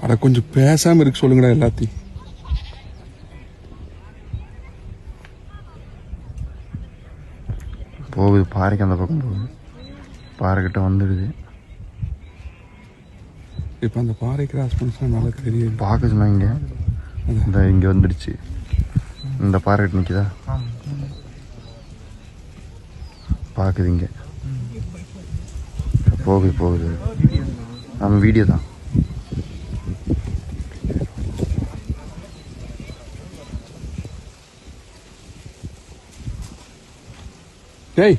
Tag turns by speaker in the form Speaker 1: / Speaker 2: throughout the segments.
Speaker 1: அட கொஞ்சம் பேசாம இருக்கு சொல்லுங்கடா எல்லாத்தையும்.
Speaker 2: போகுது பாறைக்கு அந்த பக்கம் போகுது. பாறைக்கிட்ட வந்துடுது.
Speaker 1: இப்போ அந்த பாறை கிராஸ் பண்ணிச்சா நல்லா தெரியும்.
Speaker 2: பார்க்குதுண்ணா இங்கே இந்த இங்கே வந்துடுச்சு. இந்த பாறை கிட்ட நிற்குதா பார்க்குது. இங்கே போகுது போகுது. நம்ம வீடியோ தான்.
Speaker 1: டேய்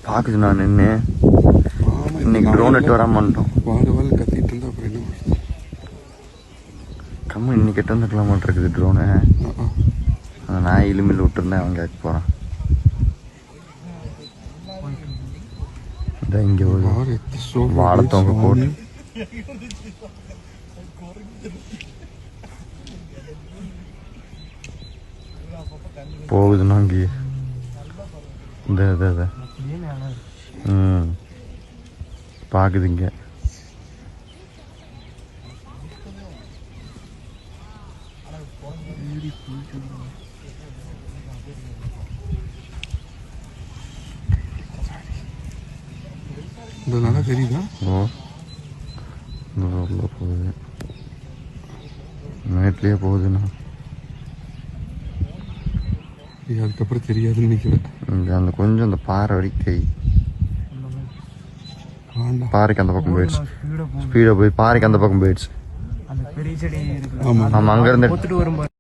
Speaker 2: பார்க்குது. நான் நின்று இன்னைக்கு ட்ரோன் எட்டு வராம வந்துட்டோம்.
Speaker 1: வார கத்திட்டு இருந்தா அப்புறம் என்ன பண்ணுறது?
Speaker 2: கம்மி இன்னைக்கு எட்டு வந்துக்கலாம் மாட்டிருக்குது ட்ரோனு. அந்த நான் இலுமில் விட்டுருந்தேன். அவன் கேட்க போகிறான். இதான் இங்கே ஒரு வாழைத்தவங்க போட்டு போகுதுன்னா இங்கே இந்த பார்க்குது. இங்கே
Speaker 1: இந்த நல்லா தெரியுதா?
Speaker 2: ஓ போகுது. மேட்லேயே போகுதுண்ணா.
Speaker 1: அதுக்கப்புறம் தெரியாதுன்னு நினைக்கிறேன்.
Speaker 2: அந்த கொஞ்சம் அந்த பாறை வரைக்கும் தெரியும். பாறைக்கு அந்த பக்கம் போயிடுச்சு. ஸ்பீடாக போய் பாறைக்கு அந்த பக்கம் போயிடுச்சு.
Speaker 1: ஆமாம்
Speaker 2: அங்கேருந்து